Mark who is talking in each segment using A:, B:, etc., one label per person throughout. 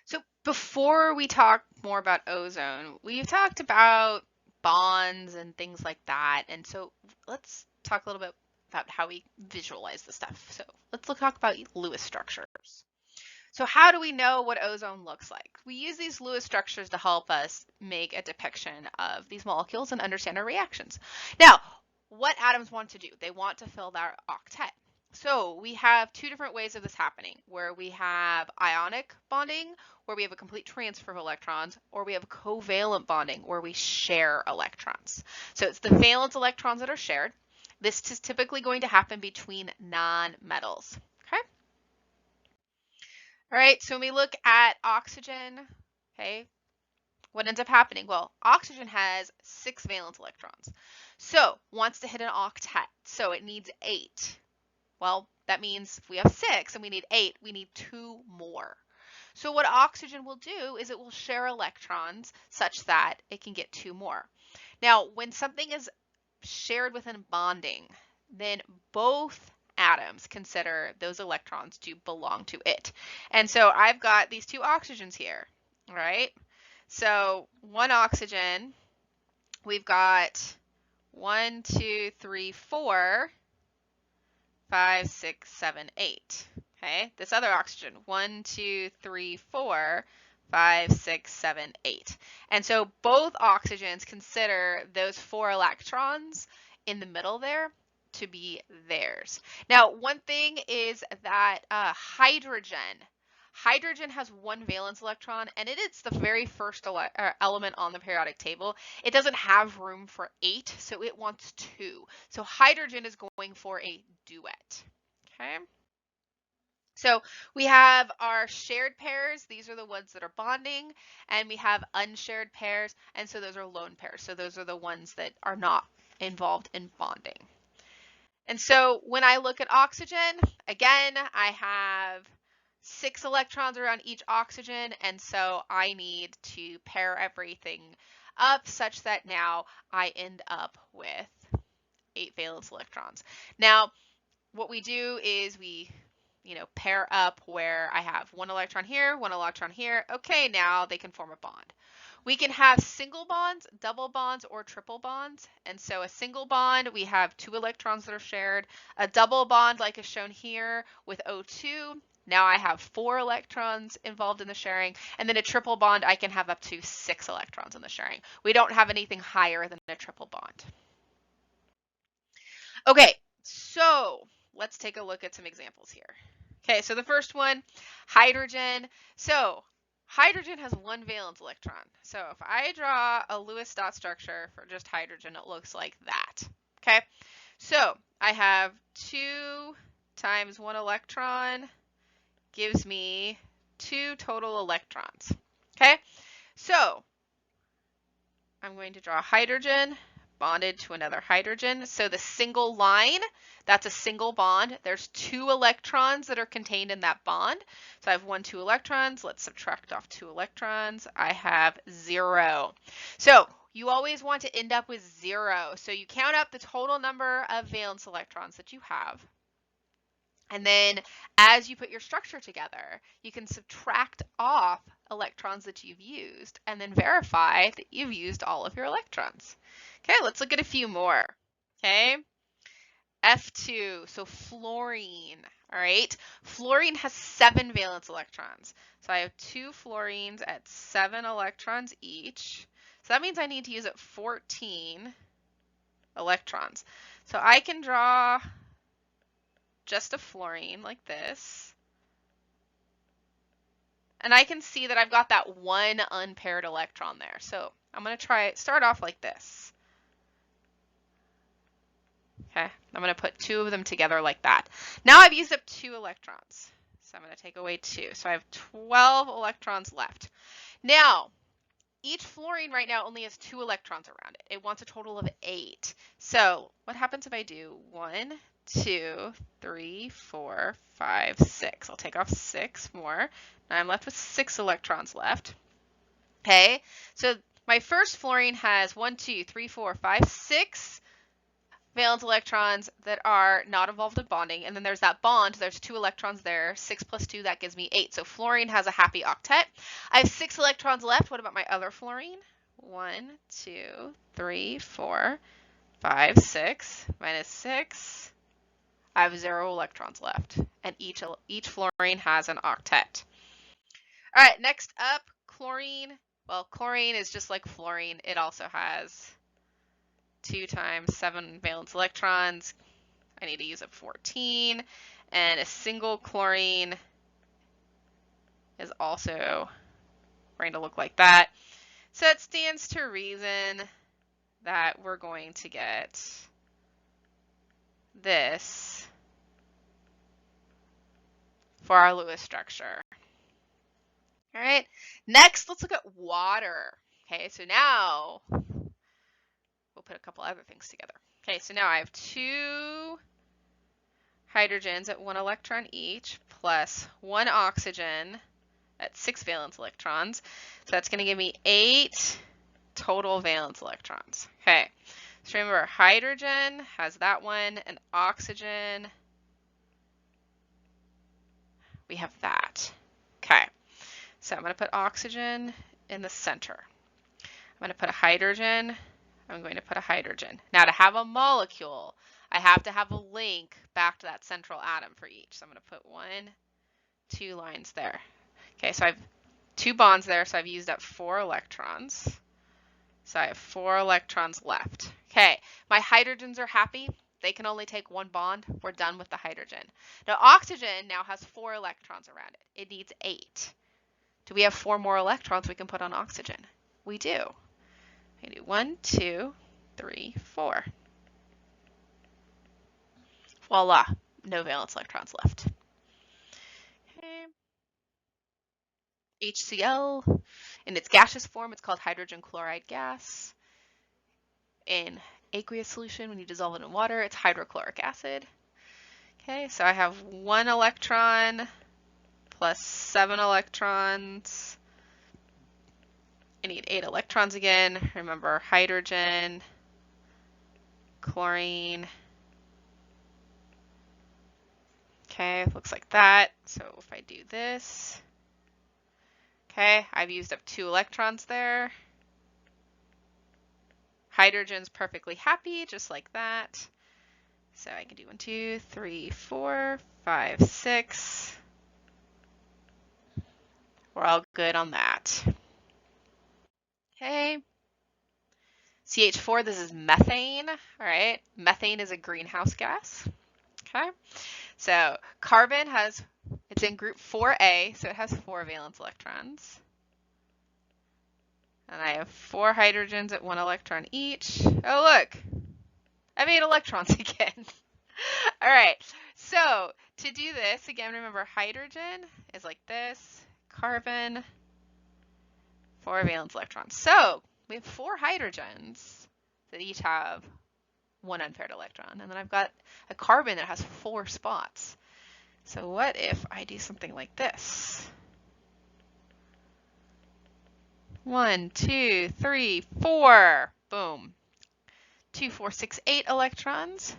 A: So before we talk more about ozone, we've talked about bonds and things like that. And so let's talk a little bit about how we visualize the stuff. So talk about Lewis structures. So how do we know what ozone looks like? We use these Lewis structures to help us make a depiction of these molecules and understand our reactions. Now, what atoms want to do? They want to fill their octet. So we have two different ways of this happening, where we have ionic bonding, where we have a complete transfer of electrons, or we have covalent bonding, where we share electrons. So it's the valence electrons that are shared. This is typically going to happen between non-metals. Okay. All right, so when we look at oxygen, okay, what ends up happening? Well, oxygen has 6 valence electrons. So wants to hit an octet, so it needs 8. Well, that means if we have 6 and we need 8, we need 2 more. So what oxygen will do is it will share electrons such that it can get 2 more. Now, when something is shared within bonding, then both atoms consider those electrons to belong to it. And so I've got these 2 oxygens here, right? So one oxygen, we've got 1, 2, 3, 4, 5, 6, 7, 8. Okay, this other oxygen, 1, 2, 3, 4, 5, 6, 7, 8. And so both oxygens consider those 4 electrons in the middle there to be theirs. Now, one thing is that hydrogen has 1 valence electron, and it is the very first element on the periodic table. It doesn't have room for 8, so it wants 2. So hydrogen is going for a duet. Okay. So we have our shared pairs. These are the ones that are bonding, and we have unshared pairs, and so those are lone pairs. So those are the ones that are not involved in bonding. And so when I look at oxygen, again, I have 6 electrons around each oxygen, and so I need to pair everything up such that now I end up with 8 valence electrons. Now, what we do is we pair up where I have 1 electron here, 1 electron here. Okay, now they can form a bond. We can have single bonds, double bonds, or triple bonds. And so a single bond, we have 2 electrons that are shared. A double bond, like is shown here with O2, now I have 4 electrons involved in the sharing. And then a triple bond, I can have up to 6 electrons in the sharing. We don't have anything higher than a triple bond. Okay, so let's take a look at some examples here. Okay, so the first one, hydrogen. So hydrogen has 1 valence electron. So if I draw a Lewis dot structure for just hydrogen, it looks like that. Okay, so I have 2 times 1 electron gives me 2 total electrons. Okay, so I'm going to draw hydrogen bonded to another hydrogen. So the single line, that's a single bond. There's 2 electrons that are contained in that bond. So I have 1, 2 electrons. Let's subtract off 2 electrons. I have 0. So you always want to end up with 0. So you count up the total number of valence electrons that you have. And then as you put your structure together, you can subtract off electrons that you've used and then verify that you've used all of your electrons. Okay, let's look at a few more. Okay, F2, so fluorine. All right, fluorine has 7 valence electrons. So I have 2 fluorines at 7 electrons each. So that means I need to use up 14 electrons. So I can draw just a fluorine like this. And I can see that I've got that 1 unpaired electron there. So I'm going to start off like this. Okay, I'm going to put 2 of them together like that. Now I've used up 2 electrons. So I'm going to take away 2. So I have 12 electrons left. Now, each fluorine right now only has 2 electrons around it. It wants a total of 8. So what happens if I do 1, 2, 3, 4, 5, 6? I'll take off 6 more. Now I'm left with 6 electrons left. Okay, so my first fluorine has 1, 2, 3, 4, 5, 6 valence electrons that are not involved in bonding, and then there's that bond. There's 2 electrons there. 6 plus 2, that gives me 8. So fluorine has a happy octet. I have 6 electrons left. What about my other fluorine? 1, 2, 3, 4, 5, 6. Minus 6. I have 0 electrons left, and each fluorine has an octet. All right, next up, chlorine. Well, chlorine is just like fluorine. It also has 2 times 7 valence electrons. I need to use up 14. And a single chlorine is also going to look like that. So it stands to reason that we're going to get this for our Lewis structure. All right, next let's look at water. Okay, so now we'll put a couple other things together. Okay, so now I have 2 hydrogens at 1 electron each, plus 1 oxygen at 6 valence electrons. So that's going to give me 8 total valence electrons. Okay, so remember, hydrogen has that one, and oxygen, we have that. Okay, so I'm going to put oxygen in the center. I'm going to put a hydrogen. I'm going to put a hydrogen. Now, to have a molecule, I have to have a link back to that central atom for each. So I'm going to put 1, 2 lines there. Okay, so I have 2 bonds there, so I've used up 4 electrons. So I have 4 electrons left. Okay, my hydrogens are happy. They can only take 1 bond. We're done with the hydrogen. Now, oxygen now has 4 electrons around it. It needs 8. Do we have 4 more electrons we can put on oxygen? We do. I do 1, 2, 3, 4. Voila, no valence electrons left. Okay. HCl, in its gaseous form, it's called hydrogen chloride gas. In aqueous solution, when you dissolve it in water, it's hydrochloric acid. Okay, so I have 1 electron plus 7 electrons. I need 8 electrons again. Remember, hydrogen, chlorine. Okay, looks like that. So if I do this, okay, I've used up 2 electrons there. Hydrogen's perfectly happy, just like that. So I can do 1, 2, 3, 4, 5, 6. We're all good on that. Okay. CH4, this is methane, all right? Methane is a greenhouse gas, okay? So carbon it's in group 4A, so it has 4 valence electrons. And I have 4 hydrogens at 1 electron each. Oh, look, I have 8 electrons again. All right, so to do this, again, remember hydrogen is like this, carbon, 4 valence electrons. So we have 4 hydrogens that each have 1 unpaired electron. And then I've got a carbon that has 4 spots. So what if I do something like this? 1, 2, 3, 4. Boom. 2, 4, 6, 8 electrons.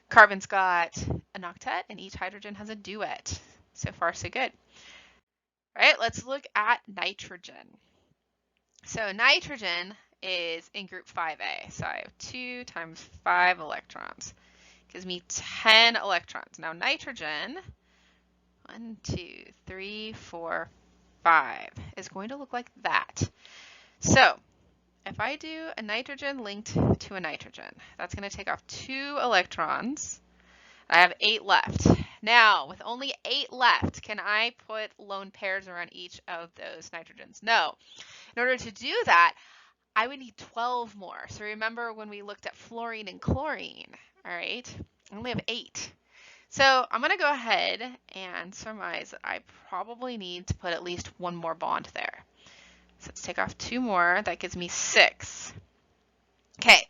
A: Carbon's got an octet, and each hydrogen has a duet. So far, so good. All right, let's look at nitrogen. So nitrogen is in group 5A. So I have 2 times 5 electrons. Gives me 10 electrons. Now nitrogen, 1, 2, 3, 4, 5, is going to look like that. So if I do a nitrogen linked to a nitrogen, that's going to take off 2 electrons. I have 8 left. Now, with only 8 left, can I put lone pairs around each of those nitrogens? No. In order to do that, I would need 12 more. So remember when we looked at fluorine and chlorine, all right? I only have 8. So I'm going to go ahead and surmise that I probably need to put at least 1 more bond there. So let's take off 2 more. That gives me 6. Okay.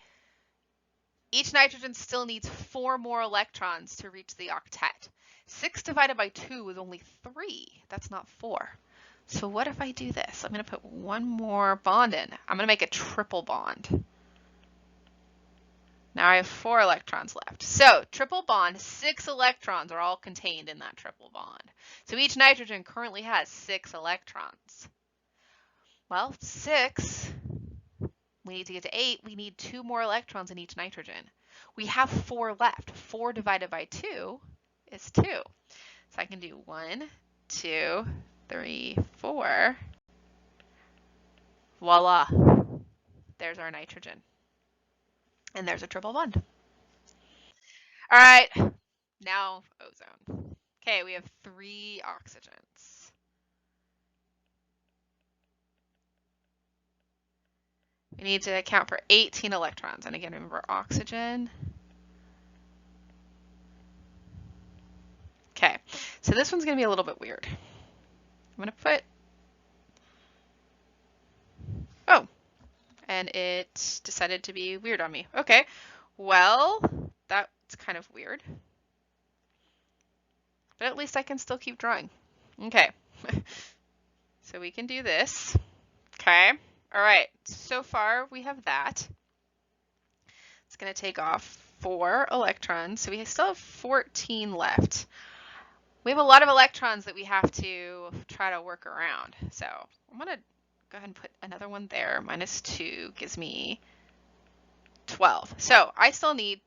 A: Each nitrogen still needs 4 more electrons to reach the octet. 6 divided by 2 is only 3. That's not 4. So what if I do this? I'm going to put 1 more bond in. I'm going to make a triple bond. Now I have 4 electrons left. So triple bond, 6 electrons are all contained in that triple bond. So each nitrogen currently has 6 electrons. Well, 6, we need to get to 8, we need 2 more electrons in each nitrogen. We have 4 left. 4 divided by 2 is 2. So I can do 1, 2, 3, 4. Voila. There's our nitrogen. And there's a triple bond. All right, now ozone. Okay, we have 3 oxygens. We need to account for 18 electrons. And again, remember oxygen. Okay, so this one's going to be a little bit weird. I'm going to put, oh, and it decided to be weird on me. Okay, well, that's kind of weird. But at least I can still keep drawing. Okay, so we can do this. Okay, all right, so far we have that. It's going to take off 4 electrons, so we still have 14 left. We have a lot of electrons that we have to try to work around. So I'm going to go ahead and put another one there. -2 gives me 12. So I still need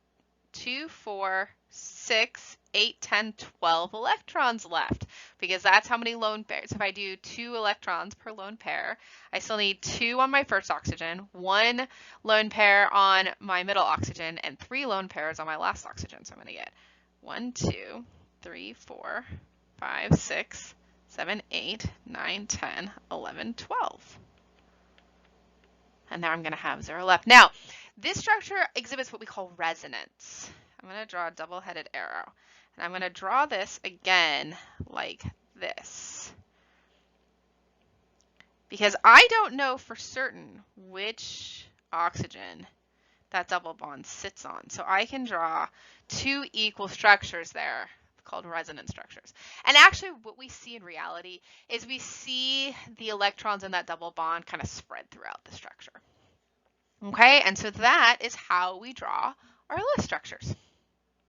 A: 2, 4, 6, 8, 10, 12 electrons left, because that's how many lone pairs. If I do 2 electrons per lone pair, I still need 2 on my first oxygen, 1 lone pair on my middle oxygen, and 3 lone pairs on my last oxygen. So I'm going to get 1, 2, 3, 4, 5, 6, 7, 8, 9, 10, 11, 12. And now I'm going to have 0 left. Now, this structure exhibits what we call resonance. I'm going to draw a double-headed arrow. And I'm going to draw this again like this. Because I don't know for certain which oxygen that double bond sits on. So I can draw 2 equal structures there called resonance structures. And actually what we see in reality is we see the electrons in that double bond kind of spread throughout the structure. Okay, and so that is how we draw our Lewis structures.